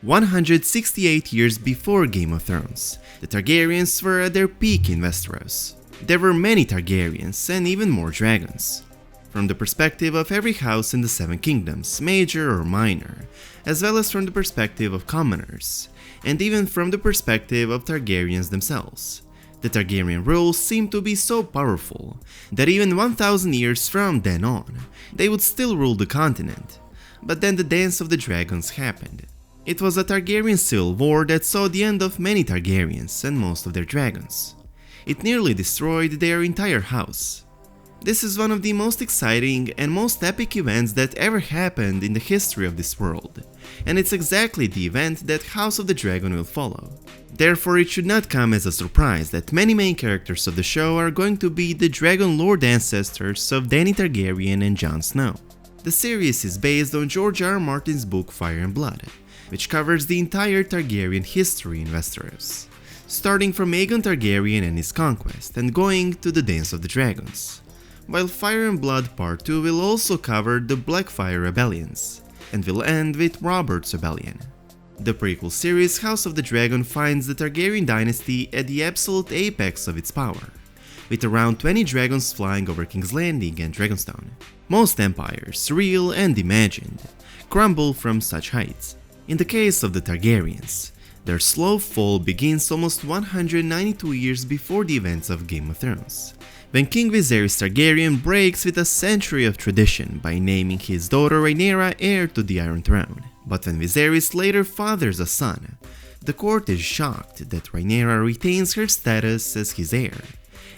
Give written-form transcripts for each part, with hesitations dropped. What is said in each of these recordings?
168 years before Game of Thrones, the Targaryens were at their peak in Westeros. There were many Targaryens and even more dragons. From the perspective of every house in the Seven Kingdoms, major or minor, as well as from the perspective of commoners, and even from the perspective of Targaryens themselves. The Targaryen rule seemed to be so powerful that even 1000 years from then on, they would still rule the continent. But then the Dance of the Dragons happened. It was a Targaryen civil war that saw the end of many Targaryens and most of their dragons. It nearly destroyed their entire house. This is one of the most exciting and most epic events that ever happened in the history of this world, and it's exactly the event that House of the Dragon will follow. Therefore, it should not come as a surprise that many main characters of the show are going to be the Dragon Lord ancestors of Dany Targaryen and Jon Snow. The series is based on George R. R. Martin's book Fire and Blood, which covers the entire Targaryen history in Westeros, starting from Aegon Targaryen and his conquest and going to the Dance of the Dragons. While Fire and Blood Part 2 will also cover the Blackfyre rebellions, and will end with Robert's rebellion. The prequel series House of the Dragon finds the Targaryen dynasty at the absolute apex of its power, with around 20 dragons flying over King's Landing and Dragonstone. Most empires, real and imagined, crumble from such heights. In the case of the Targaryens, their slow fall begins almost 192 years before the events of Game of Thrones, when King Viserys Targaryen breaks with a century of tradition by naming his daughter Rhaenyra heir to the Iron Throne. But when Viserys later fathers a son, the court is shocked that Rhaenyra retains her status as his heir,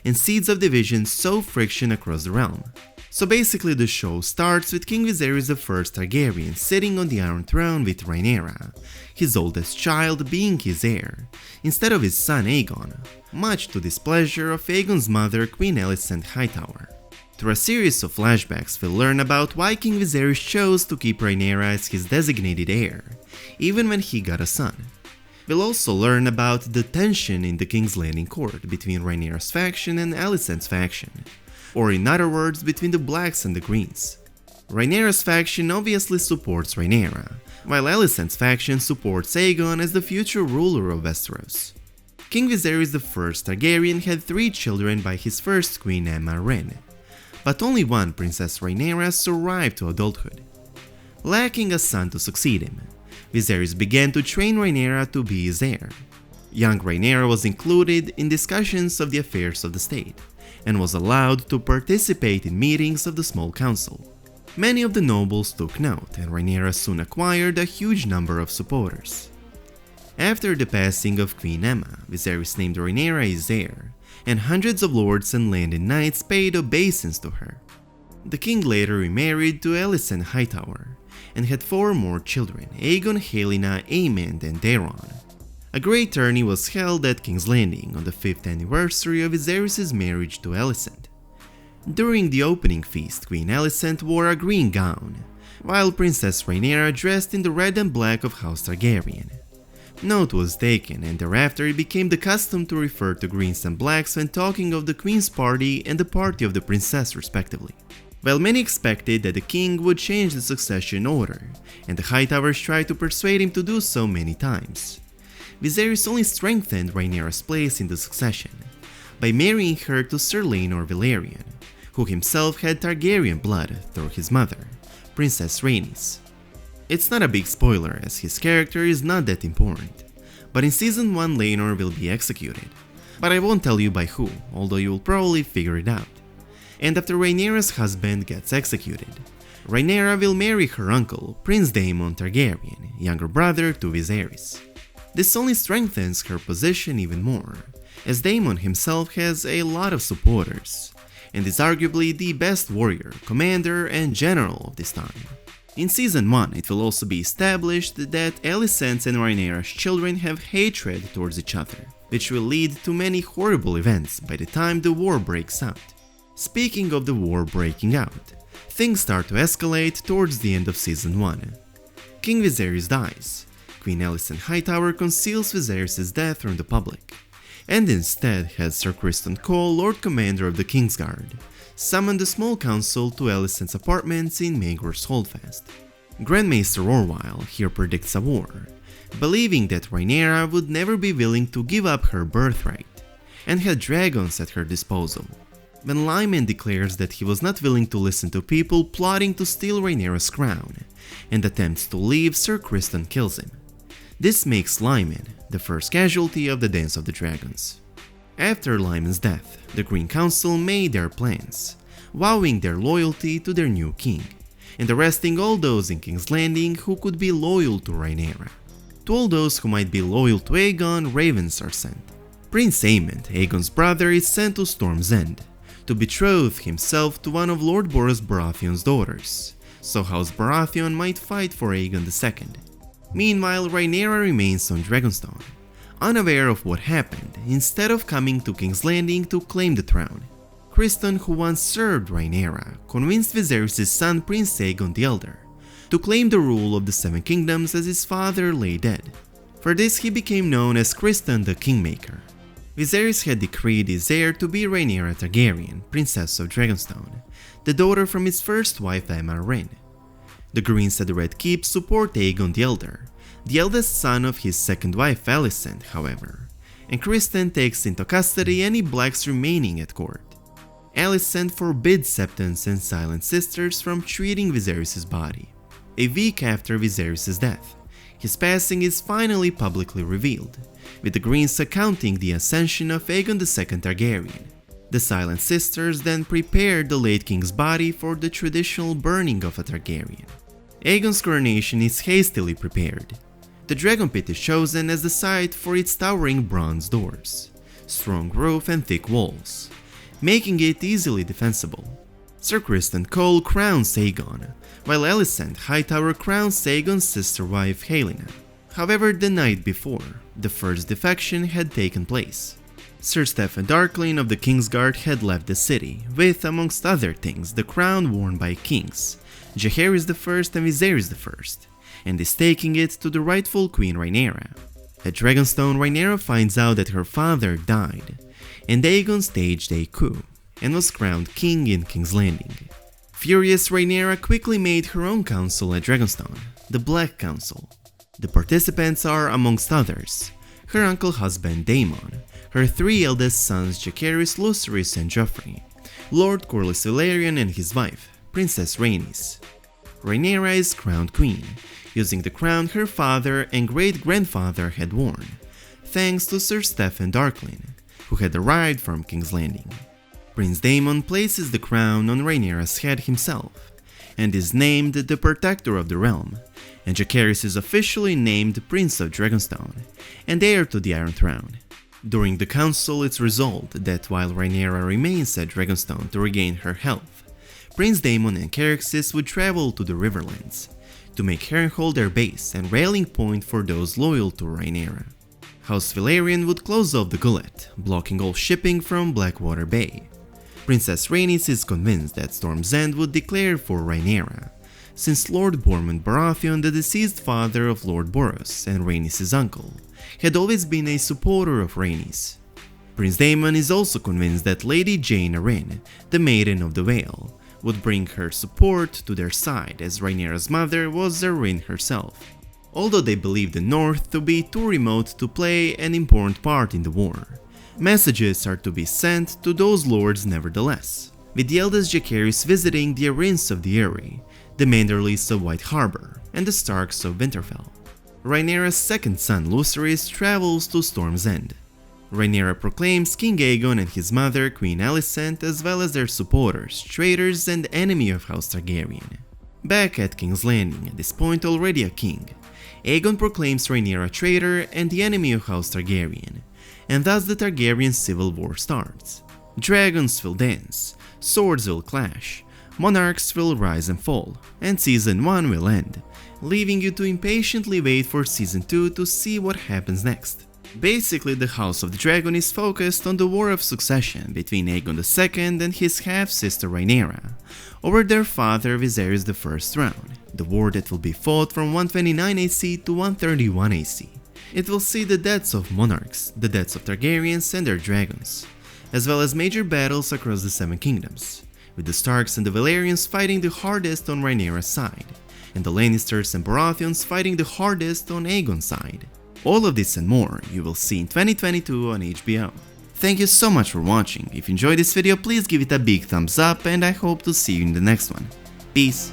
and seeds of division sow friction across the realm. So basically the show starts with King Viserys I Targaryen sitting on the Iron Throne with Rhaenyra, his oldest child being his heir, instead of his son Aegon, much to displeasure of Aegon's mother Queen Alicent Hightower. Through a series of flashbacks we'll learn about why King Viserys chose to keep Rhaenyra as his designated heir, even when he got a son. We'll also learn about the tension in the King's Landing court between Rhaenyra's faction and Alicent's faction, or in other words, between the Blacks and the Greens. Rhaenyra's faction obviously supports Rhaenyra, while Alicent's faction supports Aegon as the future ruler of Westeros. King Viserys I Targaryen had 3 children by his first queen Aemma Ren, but only one Princess Rhaenyra survived to adulthood. Lacking a son to succeed him, Viserys began to train Rhaenyra to be his heir. Young Rhaenyra was included in discussions of the affairs of the state, and was allowed to participate in meetings of the small council. Many of the nobles took note, and Rhaenyra soon acquired a huge number of supporters. After the passing of Queen Aemma, Viserys named Rhaenyra his heir, and hundreds of lords and landed knights paid obeisance to her. The king later remarried to Alicent Hightower, and had 4 more children, Aegon, Helaena, Aemond, and Daeron. A great tourney was held at King's Landing on the 5th anniversary of Viserys' marriage to Alicent. During the opening feast, Queen Alicent wore a green gown, while Princess Rhaenyra dressed in the red and black of House Targaryen. Note was taken, and thereafter it became the custom to refer to greens and blacks when talking of the Queen's party and the party of the princess respectively. While many expected that the king would change the succession order, and the Hightowers tried to persuade him to do so many times, Viserys only strengthened Rhaenyra's place in the succession by marrying her to Sir Laenor Velaryon, who himself had Targaryen blood through his mother, Princess Rhaenys. It's not a big spoiler as his character is not that important, but in Season 1 Laenor will be executed, but I won't tell you by who, although you will probably figure it out. And after Rhaenyra's husband gets executed, Rhaenyra will marry her uncle, Prince Daemon Targaryen, younger brother to Viserys. This only strengthens her position even more, as Daemon himself has a lot of supporters, and is arguably the best warrior, commander, and general of this time. In Season 1, it will also be established that Alicent's and Rhaenyra's children have hatred towards each other, which will lead to many horrible events by the time the war breaks out. Speaking of the war breaking out, things start to escalate towards the end of Season 1. King Viserys dies. Queen Alicent Hightower conceals Viserys' death from the public, and instead has Sir Criston Cole, Lord Commander of the Kingsguard, summon the small council to Alicent's apartments in Maegor's Holdfast. Grand Maester Orwyle here predicts a war, believing that Rhaenyra would never be willing to give up her birthright, and had dragons at her disposal. When Lyman declares that he was not willing to listen to people plotting to steal Rhaenyra's crown, and attempts to leave, Sir Criston kills him. This makes Lyman the first casualty of the Dance of the Dragons. After Lyman's death, the Green Council made their plans, vowing their loyalty to their new king, and arresting all those in King's Landing who could be loyal to Rhaenyra. To all those who might be loyal to Aegon, ravens are sent. Prince Aemond, Aegon's brother, is sent to Storm's End, to betroth himself to one of Lord Boros Baratheon's daughters, so House Baratheon might fight for Aegon II. Meanwhile, Rhaenyra remains on Dragonstone, unaware of what happened, instead of coming to King's Landing to claim the throne. Criston, who once served Rhaenyra, convinced Viserys' son Prince Aegon the Elder to claim the rule of the Seven Kingdoms as his father lay dead. For this he became known as Criston the Kingmaker. Viserys had decreed his heir to be Rhaenyra Targaryen, Princess of Dragonstone, the daughter from his first wife Aemma Rhaen. The Greens at the Red Keep support Aegon the Elder, the eldest son of his second wife Alicent, however, and Criston takes into custody any blacks remaining at court. Alicent forbids Septons and Silent Sisters from treating Viserys' body. A week after Viserys' death, his passing is finally publicly revealed, with the Greens accounting the ascension of Aegon II Targaryen. The Silent Sisters then prepared the late king's body for the traditional burning of a Targaryen. Aegon's coronation is hastily prepared. The Dragon Pit is chosen as the site for its towering bronze doors, strong roof and thick walls, making it easily defensible. Sir Criston Cole crowns Aegon, while Alicent Hightower crowns Aegon's sister wife Helaena. However, the night before, the first defection had taken place. Sir Stephen Darklane of the Kingsguard had left the city, with, amongst other things, the crown worn by kings, Jaehaerys I and Viserys I, and is taking it to the rightful Queen Rhaenyra. At Dragonstone, Rhaenyra finds out that her father died, and Aegon staged a coup, and was crowned king in King's Landing. Furious, Rhaenyra quickly made her own council at Dragonstone, the Black Council. The participants are, amongst others, her uncle husband Daemon, her three eldest sons Jaehaerys, Lucerys and Joffrey, Lord Corlys Velaryon and his wife, Princess Rhaenys. Rhaenyra is crowned queen, using the crown her father and great-grandfather had worn, thanks to Sir Stephen Darklane, who had arrived from King's Landing. Prince Daemon places the crown on Rhaenyra's head himself, and is named the Protector of the Realm, and Jaehaerys is officially named Prince of Dragonstone, and heir to the Iron Throne. During the council, it's resolved that while Rhaenyra remains at Dragonstone to regain her health, Prince Daemon and Caraxes would travel to the Riverlands, to make Harrenhal their base and rallying point for those loyal to Rhaenyra. House Velaryon would close off the Gullet, blocking all shipping from Blackwater Bay. Princess Rhaenys is convinced that Storm's End would declare for Rhaenyra, since Lord Bormund Baratheon, the deceased father of Lord Boros and Rhaenys' uncle, had always been a supporter of Rhaenys. Prince Daemon is also convinced that Lady Jane Arryn, the Maiden of the Vale, would bring her support to their side, as Rhaenyra's mother was Arryn herself, although they believe the North to be too remote to play an important part in the war. Messages are to be sent to those lords nevertheless, with the eldest Jaehaerys visiting the Arryns of the Eyrie, the Manderleys of White Harbor, and the Starks of Winterfell. Rhaenyra's second son Lucerys travels to Storm's End. Rhaenyra proclaims King Aegon and his mother Queen Alicent, as well as their supporters, traitors and enemy of House Targaryen. Back at King's Landing, at this point already a king, Aegon proclaims Rhaenyra traitor and the enemy of House Targaryen, and thus the Targaryen civil war starts. Dragons will dance, swords will clash, monarchs will rise and fall, and Season 1 will end, leaving you to impatiently wait for Season 2 to see what happens next. Basically, the House of the Dragon is focused on the war of succession between Aegon II and his half-sister Rhaenyra, over their father Viserys I's throne, the war that will be fought from 129 AC to 131 AC. It will see the deaths of monarchs, the deaths of Targaryens and their dragons, as well as major battles across the Seven Kingdoms, with the Starks and the Velaryons fighting the hardest on Rhaenyra's side, and the Lannisters and Baratheons fighting the hardest on Aegon's side. All of this and more you will see in 2022 on HBO. Thank you so much for watching. If you enjoyed this video, please give it a big thumbs up, and I hope to see you in the next one. Peace.